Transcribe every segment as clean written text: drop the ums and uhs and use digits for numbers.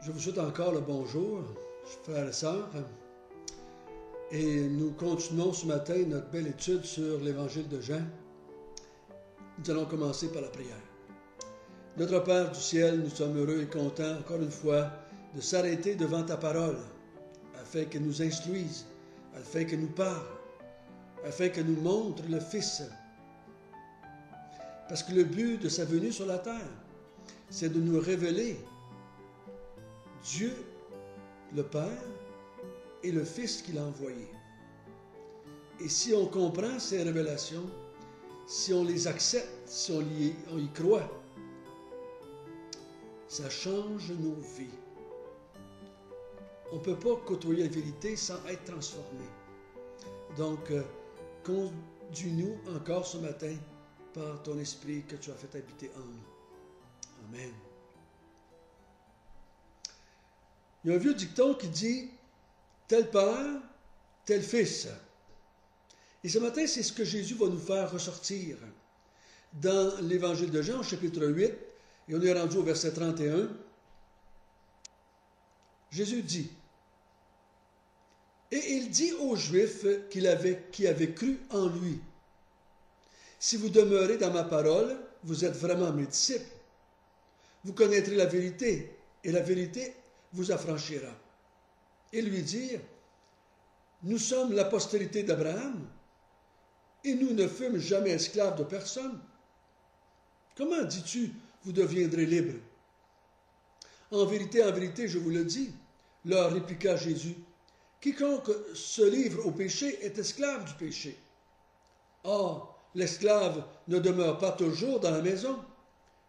Je vous souhaite encore le bonjour, frères et sœurs. Et nous continuons ce matin notre belle étude sur l'Évangile de Jean. Nous allons commencer par la prière. Notre Père du ciel, nous sommes heureux et contents, encore une fois, de s'arrêter devant ta parole, afin qu'elle nous instruise, afin qu'elle nous parle, afin qu'elle nous montre le Fils. Parce que le but de sa venue sur la terre, c'est de nous révéler Dieu, le Père, et le Fils qu'il a envoyé. Et si on comprend ces révélations, si on les accepte, si on y croit, ça change nos vies. On ne peut pas côtoyer la vérité sans être transformé. Donc, conduis-nous encore ce matin par ton esprit que tu as fait habiter en nous. Amen. Il y a un vieux dicton qui dit « tel père, tel fils ». Et ce matin, c'est ce que Jésus va nous faire ressortir dans l'Évangile de Jean, chapitre 8, et on est rendu au verset 31. Jésus dit « Et il dit aux Juifs qui avaient cru en lui, « Si vous demeurez dans ma parole, vous êtes vraiment mes disciples. Vous connaîtrez la vérité, et la vérité vous affranchira. » Et lui dire, « Nous sommes la postérité d'Abraham, et nous ne fûmes jamais esclaves de personne. Comment dis-tu, vous deviendrez libres? En vérité, je vous le dis, leur répliqua Jésus, quiconque se livre au péché est esclave du péché. Or, l'esclave ne demeure pas toujours dans la maison,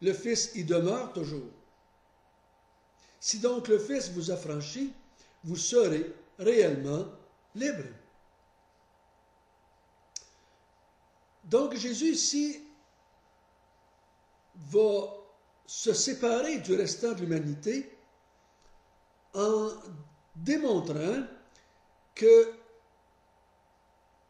le Fils y demeure toujours. Si donc le Fils vous affranchit, vous serez réellement libres. » Donc Jésus ici va se séparer du restant de l'humanité en démontrant que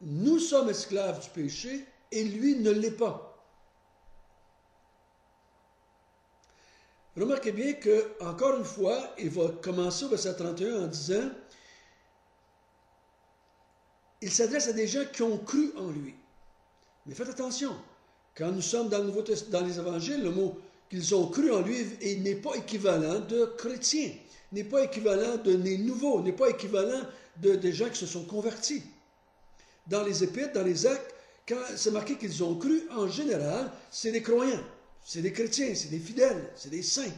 nous sommes esclaves du péché et lui ne l'est pas. Remarquez bien que, encore une fois, il va commencer au verset 31 en disant il s'adresse à des gens qui ont cru en lui. Mais faites attention, quand nous sommes dans les évangiles, le mot qu'ils ont cru en lui n'est pas équivalent de chrétiens, n'est pas équivalent de nés nouveaux, n'est pas équivalent de gens qui se sont convertis. Dans les épîtres, dans les actes, quand c'est marqué qu'ils ont cru, en général, c'est des croyants, c'est des chrétiens, c'est des fidèles, c'est des saints.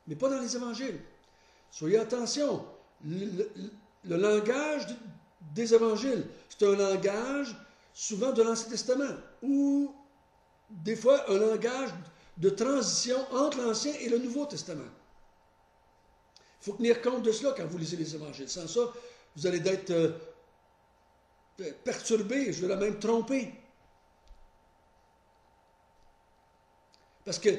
Mais pas dans les évangiles. Soyez attention, le langage des évangiles, c'est un langage souvent de l'Ancien Testament, ou des fois un langage de transition entre l'Ancien et le Nouveau Testament. Il faut tenir compte de cela quand vous lisez les évangiles. Sans ça, vous allez être perturbé, je vais même tromper. Parce que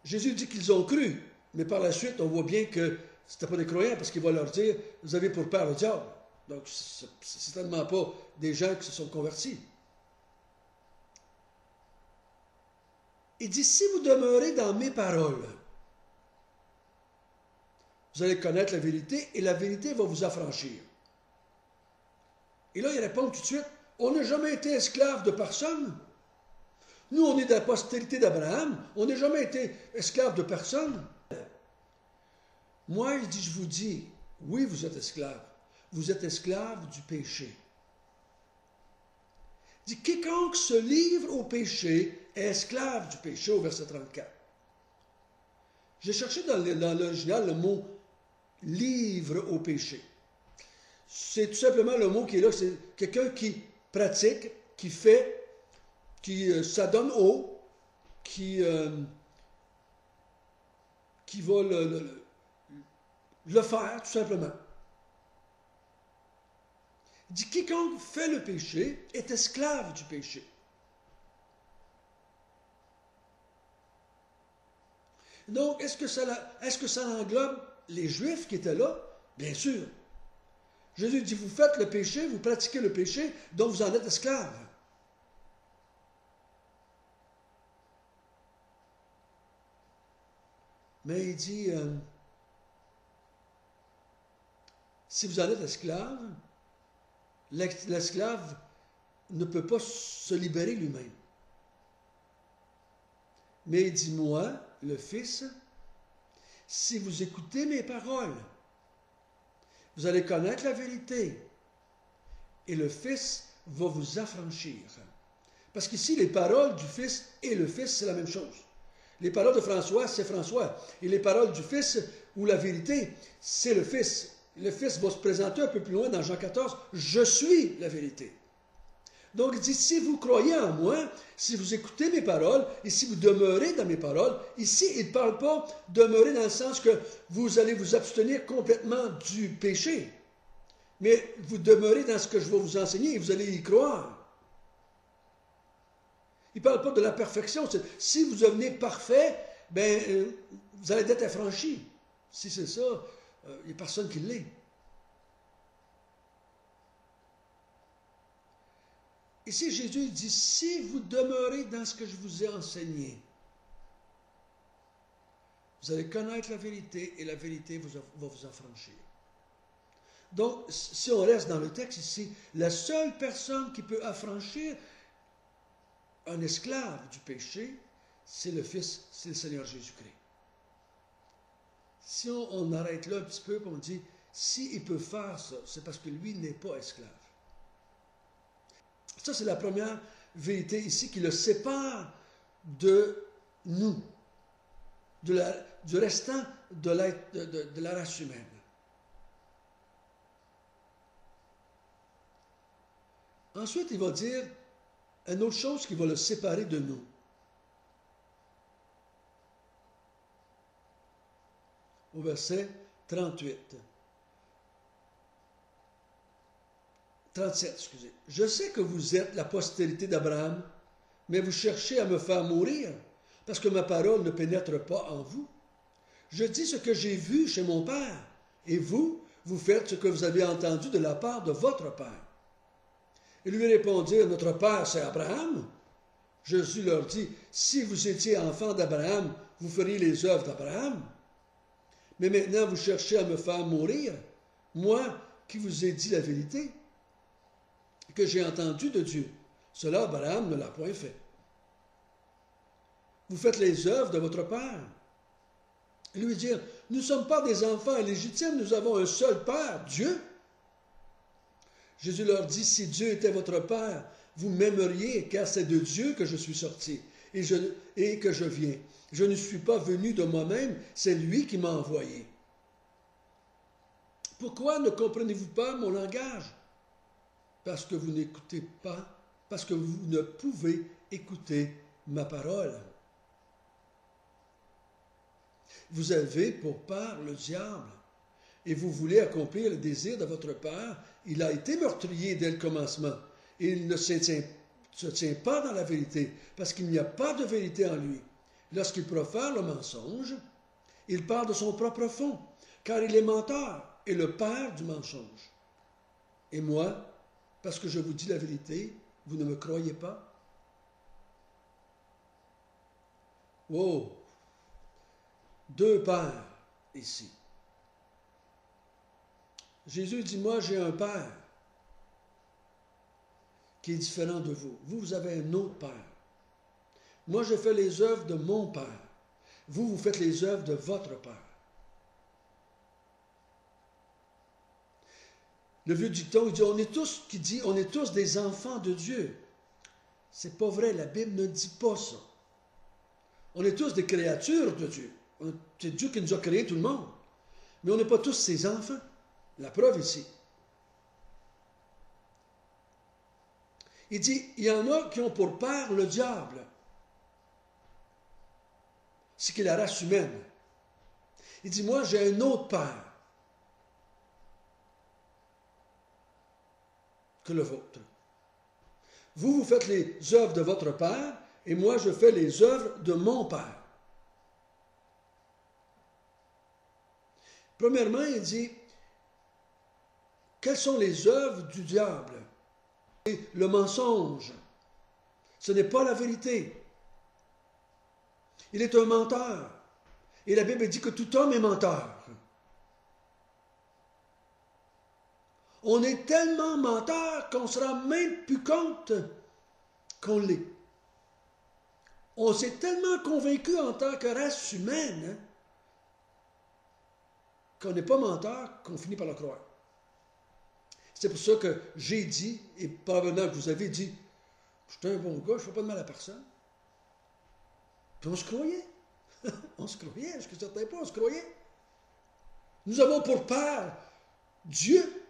Jésus dit qu'ils ont cru, mais par la suite, on voit bien que ce n'était pas des croyants, parce qu'il va leur dire, vous avez pour père le diable. Donc, c'est certainement pas des gens qui se sont convertis. Il dit, si vous demeurez dans mes paroles, vous allez connaître la vérité et la vérité va vous affranchir. Et là, il répond tout de suite, on n'a jamais été esclave de personne. Nous, on est de la postérité d'Abraham, on n'a jamais été esclave de personne. Moi, il dit, je vous dis, oui, vous êtes esclaves. Vous êtes esclaves du péché. Il dit, quiconque se livre au péché est esclave du péché, au verset 34. J'ai cherché dans l'original le mot livre au péché. C'est tout simplement le mot qui est là, c'est quelqu'un qui pratique, qui fait, qui s'adonne au, qui va le faire, tout simplement. Il dit, quiconque fait le péché est esclave du péché. Donc, est-ce que ça englobe les Juifs qui étaient là? Bien sûr. Jésus dit, vous faites le péché, vous pratiquez le péché, donc vous en êtes esclaves. Mais il dit, Si vous en êtes esclave, l'esclave ne peut pas se libérer lui-même. Mais il dit, moi, le Fils, si vous écoutez mes paroles, vous allez connaître la vérité. Et le Fils va vous affranchir. Parce qu'ici, les paroles du Fils et le Fils, c'est la même chose. Les paroles de François, c'est François. Et les paroles du Fils, ou la vérité, c'est le Fils. Le Fils va se présenter un peu plus loin dans Jean 14. Je suis la vérité. Donc, il dit, si vous croyez en moi, si vous écoutez mes paroles, et si vous demeurez dans mes paroles, ici, il ne parle pas demeurer dans le sens que vous allez vous abstenir complètement du péché. Mais vous demeurez dans ce que je vais vous enseigner et vous allez y croire. Il ne parle pas de la perfection. Si vous devenez parfait, vous allez être affranchi. Si c'est ça, il n'y a personne qui l'est. Ici, Jésus dit, si vous demeurez dans ce que je vous ai enseigné, vous allez connaître la vérité et la vérité va vous affranchir. Donc, si on reste dans le texte ici, la seule personne qui peut affranchir un esclave du péché, c'est le Fils, c'est le Seigneur Jésus-Christ. Si on arrête là un petit peu, on dit, s'il peut faire ça, c'est parce que lui n'est pas esclave. Ça, c'est la première vérité ici qui le sépare de nous, du restant de la race humaine. Ensuite, il va dire une autre chose qui va le séparer de nous. Au verset 37, excusez. Je sais que vous êtes la postérité d'Abraham, mais vous cherchez à me faire mourir, parce que ma parole ne pénètre pas en vous. Je dis ce que j'ai vu chez mon Père, et vous faites ce que vous avez entendu de la part de votre Père. Ils lui répondirent, notre Père, c'est Abraham. Jésus leur dit, si vous étiez enfant d'Abraham, vous feriez les œuvres d'Abraham. Mais maintenant, vous cherchez à me faire mourir, moi qui vous ai dit la vérité, que j'ai entendu de Dieu. Cela, Abraham ne l'a point fait. Vous faites les œuvres de votre Père. Et lui dire, nous ne sommes pas des enfants illégitimes, nous avons un seul Père, Dieu. Jésus leur dit, si Dieu était votre Père, vous m'aimeriez, car c'est de Dieu que je suis sorti et que je viens. Je ne suis pas venu de moi-même, c'est lui qui m'a envoyé. Pourquoi ne comprenez-vous pas mon langage? Parce que vous n'écoutez pas, parce que vous ne pouvez écouter ma parole. Vous avez pour père le diable, et vous voulez accomplir le désir de votre père. Il a été meurtrier dès le commencement, et il ne se tient pas dans la vérité, parce qu'il n'y a pas de vérité en lui. Lorsqu'il profère le mensonge, il parle de son propre fond, car il est menteur et le père du mensonge. Et moi, parce que je vous dis la vérité, vous ne me croyez pas? Wow! Deux pères ici. Jésus dit, moi j'ai un père qui est différent de vous. Vous avez un autre père. Moi je fais les œuvres de mon père. Vous faites les œuvres de votre père. Le vieux dicton, il dit, on est tous des enfants de Dieu. C'est pas vrai, la Bible ne dit pas ça. On est tous des créatures de Dieu. C'est Dieu qui nous a créé tout le monde. Mais on n'est pas tous ses enfants. La preuve ici. Il dit, il y en a qui ont pour père le diable. C'est qui est la race humaine. Il dit, moi j'ai un autre père que le vôtre. Vous faites les œuvres de votre père, et moi je fais les œuvres de mon père. Premièrement, il dit, quelles sont les œuvres du diable? Le mensonge. Ce n'est pas la vérité. Il est un menteur. Et la Bible dit que tout homme est menteur. On est tellement menteur qu'on ne se rend même plus compte qu'on l'est. On s'est tellement convaincu en tant que race humaine hein, qu'on n'est pas menteur, qu'on finit par le croire. C'est pour ça que j'ai dit, et probablement que vous avez dit, je suis un bon gars, je ne fais pas de mal à personne. Puis on se croyait. On se croyait, est-ce que certains pas, on se croyait. Nous avons pour père Dieu.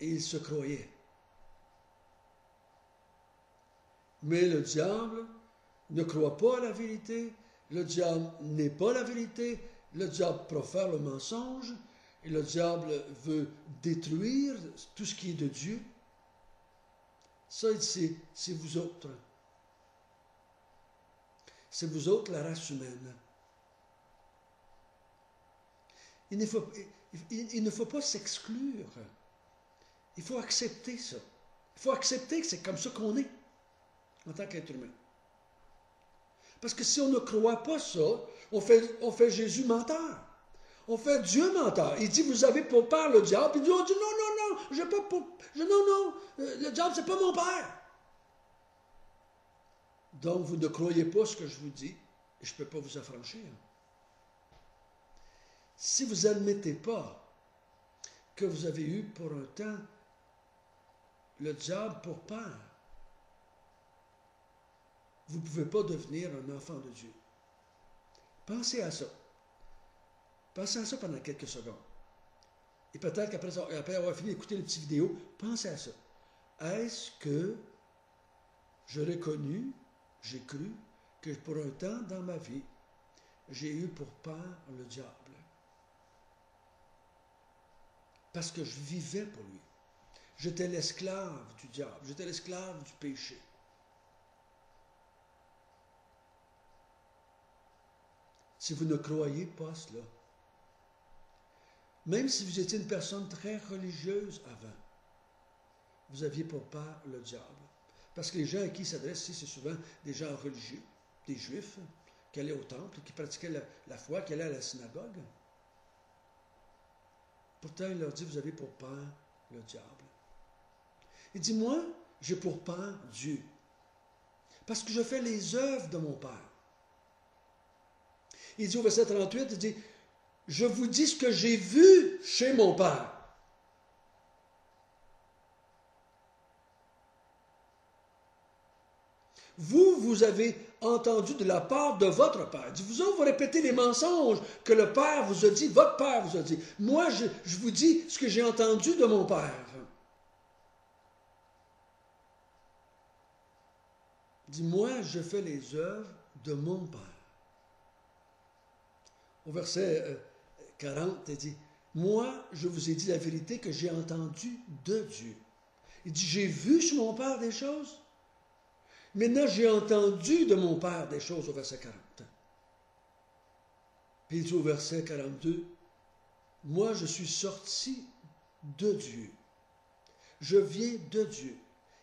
Et il se croyait. Mais le diable ne croit pas à la vérité. Le diable n'est pas la vérité. Le diable profère le mensonge. Et le diable veut détruire tout ce qui est de Dieu. Ça, c'est vous autres. C'est vous autres, la race humaine. Il ne faut pas s'exclure. Il faut accepter ça. Il faut accepter que c'est comme ça qu'on est, en tant qu'être humain. Parce que si on ne croit pas ça, on fait Jésus menteur. On fait Dieu menteur. Il dit, vous avez pour père le diable. Puis on dit, non, j'ai pas pour... non, le diable, c'est pas mon père. Donc, vous ne croyez pas ce que je vous dis, et je ne peux pas vous affranchir. Si vous n'admettez pas que vous avez eu pour un temps le diable pour père, vous ne pouvez pas devenir un enfant de Dieu. Pensez à ça. Pensez à ça pendant quelques secondes. Et peut-être qu'après avoir fini d'écouter les petites vidéos, pensez à ça. Est-ce que j'aurais connu, j'ai cru, que pour un temps dans ma vie, j'ai eu pour père le diable? Parce que je vivais pour lui. J'étais l'esclave du diable. J'étais l'esclave du péché. Si vous ne croyez pas cela, même si vous étiez une personne très religieuse avant, vous aviez pour père le diable. Parce que les gens à qui il s'adresse ici, c'est souvent des gens religieux, des juifs, qui allaient au temple, qui pratiquaient la foi, qui allaient à la synagogue. Pourtant, il leur dit, vous avez pour père le diable. Il dit, moi, j'ai pour père Dieu. Parce que je fais les œuvres de mon père. Il dit au verset 38, il dit, je vous dis ce que j'ai vu chez mon père. Vous avez entendu de la part de votre père. Il dit, vous répétez les mensonges que le père vous a dit, votre père vous a dit. Moi, je vous dis ce que j'ai entendu de mon père. Il dit, moi, je fais les œuvres de mon père. Au verset 40, il dit, moi, je vous ai dit la vérité que j'ai entendue de Dieu. Il dit, j'ai vu chez mon père des choses. Maintenant, j'ai entendu de mon père des choses au verset 40. Puis il dit au verset 42, moi, je suis sorti de Dieu. Je viens de Dieu.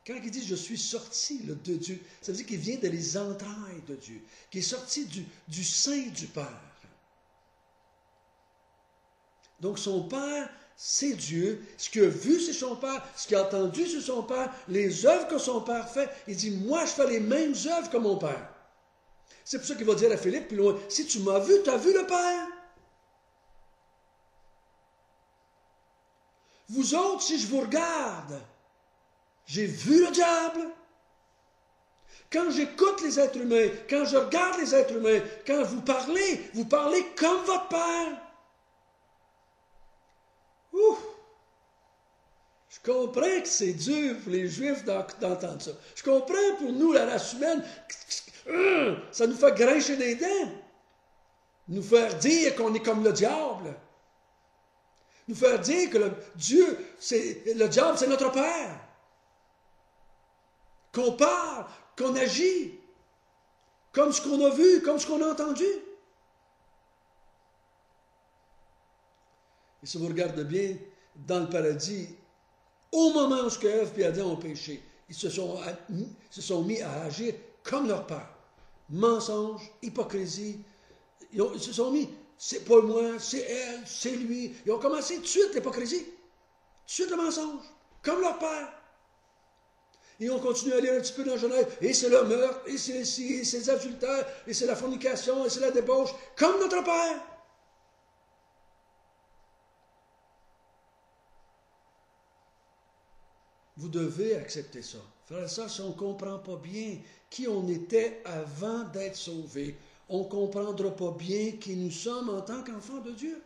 Quand il dit je suis sorti de Dieu, ça veut dire qu'il vient des entrailles de Dieu, qu'il est sorti du sein du Père. Donc son Père, c'est Dieu. Ce qu'il a vu, c'est son Père. Ce qu'il a entendu, c'est son Père. Les œuvres que son Père fait, il dit, moi, je fais les mêmes œuvres que mon Père. C'est pour ça qu'il va dire à Philippe, plus loin, si tu m'as vu, tu as vu le Père. Vous autres, si je vous regarde, j'ai vu le diable. Quand j'écoute les êtres humains, quand je regarde les êtres humains, quand vous parlez comme votre Père. Ouf! Je comprends que c'est dur pour les Juifs d'entendre ça. Je comprends pour nous, la race humaine, ça nous fait grincher des dents. Nous faire dire qu'on est comme le diable. Nous faire dire que le diable, c'est notre Père. Qu'on parle, qu'on agit, comme ce qu'on a vu, comme ce qu'on a entendu. Et si vous regardez bien, dans le paradis, au moment où Ève et Adam ont péché, ils se sont mis à agir comme leur père. Mensonge, hypocrisie. Ils se sont mis c'est pas moi, c'est elle, c'est lui. Ils ont commencé tout de suite l'hypocrisie, tout de suite le mensonge, comme leur père. Et on continue à lire un petit peu dans Genèse, et c'est le meurtre, et c'est les adultères, et c'est la fornication, et c'est la débauche, comme notre père. Vous devez accepter ça. Frères et sœurs, si on ne comprend pas bien qui on était avant d'être sauvés, on ne comprendra pas bien qui nous sommes en tant qu'enfants de Dieu.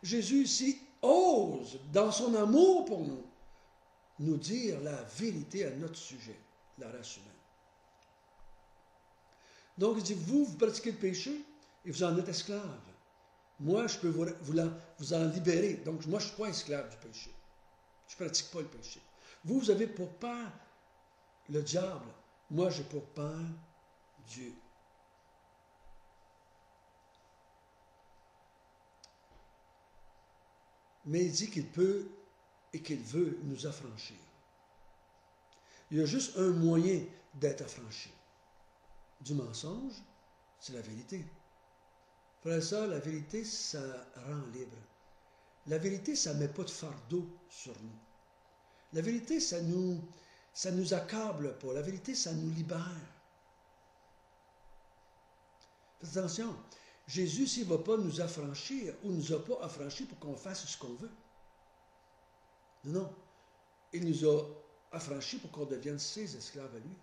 Jésus ici ose, dans son amour pour nous, nous dire la vérité à notre sujet, la race humaine. Donc, il dit, vous pratiquez le péché et vous en êtes esclaves. Moi, je peux vous en libérer. Donc, moi, je ne suis pas esclave du péché. Je ne pratique pas le péché. Vous avez pour père le diable. Moi, j'ai pour père Dieu. Mais il dit qu'il peut et qu'il veut nous affranchir. Il y a juste un moyen d'être affranchi. Du mensonge, c'est la vérité. Frère et sœur, la vérité, ça rend libre. La vérité, ça ne met pas de fardeau sur nous. La vérité, ça nous accable pas. La vérité, ça nous libère. Faites attention, Jésus, s'il ne va pas nous affranchir ou ne nous a pas affranchis pour qu'on fasse ce qu'on veut. Non, non. Il nous a affranchis pour qu'on devienne ses esclaves à lui.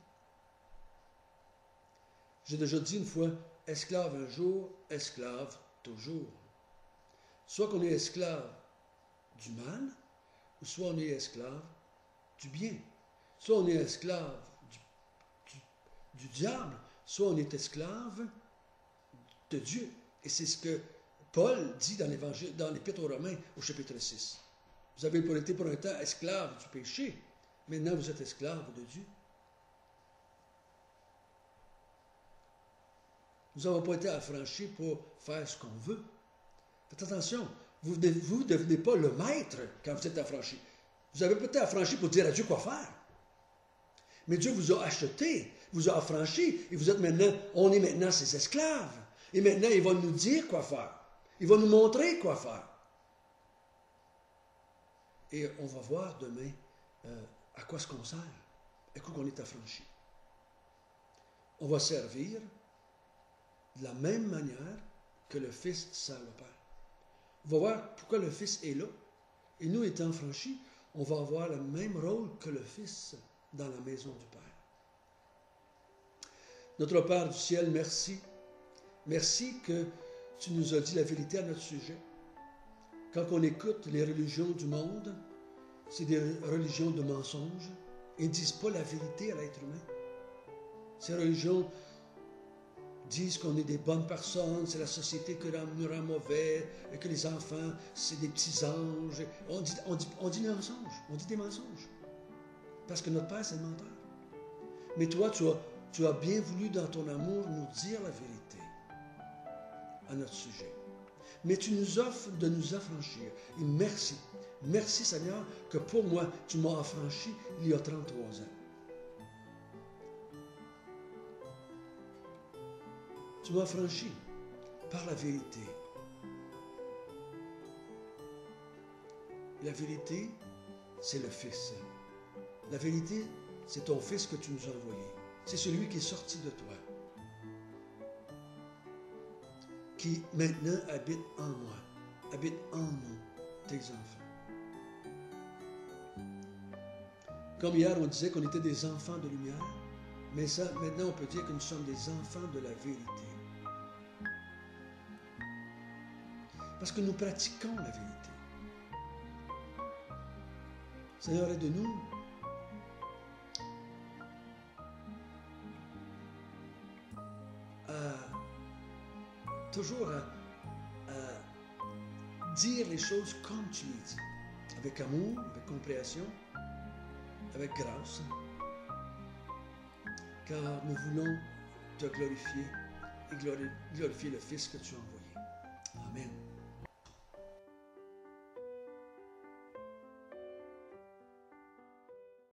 J'ai déjà dit une fois, esclave un jour, esclave toujours. Soit qu'on est esclave du mal, ou soit on est esclave du bien. Soit on est esclave du diable, soit on est esclave de Dieu. Et c'est ce que Paul dit dans l'Évangile, dans l'Épître aux Romains, au chapitre 6. Vous avez été pour un temps esclave du péché. Maintenant, vous êtes esclave de Dieu. Nous n'avons pas été affranchis pour faire ce qu'on veut. Faites attention, vous ne devenez pas le maître quand vous êtes affranchi. Vous avez peut-être affranchi pour dire à Dieu quoi faire. Mais Dieu vous a acheté, vous a affranchi, et on est maintenant ses esclaves. Et maintenant, il va nous dire quoi faire. Il va nous montrer quoi faire. Et on va voir demain à quoi est-ce qu'on sert, à quoi qu'on est affranchi. On va servir de la même manière que le Fils sert le Père. On va voir pourquoi le Fils est là. Et nous, étant franchis, on va avoir le même rôle que le Fils dans la maison du Père. Notre Père du ciel, merci. Merci que tu nous as dit la vérité à notre sujet. Quand on écoute les religions du monde, c'est des religions de mensonges. Ils ne disent pas la vérité à l'être humain. Ces religions disent qu'on est des bonnes personnes, c'est la société qui nous rend mauvais, et que les enfants, c'est des petits anges. On dit des mensonges, on dit des mensonges. Parce que notre Père, c'est le menteur. Mais toi, tu as bien voulu, dans ton amour, nous dire la vérité à notre sujet. Mais tu nous offres de nous affranchir. Et merci. Merci, Seigneur, que pour moi, tu m'as affranchi il y a 33 ans. Tu m'as affranchi par la vérité. La vérité, c'est le Fils. La vérité, c'est ton Fils que tu nous as envoyé. C'est celui qui est sorti de toi, qui maintenant habite en moi, habite en nous, tes enfants. Comme hier, on disait qu'on était des enfants de lumière, mais ça, maintenant, on peut dire que nous sommes des enfants de la vérité. Parce que nous pratiquons la vérité. Seigneur, aide-nous toujours à dire les choses comme tu les dis, avec amour, avec compréhension, avec grâce, car nous voulons te glorifier et glorifier le Fils que tu as envoyé.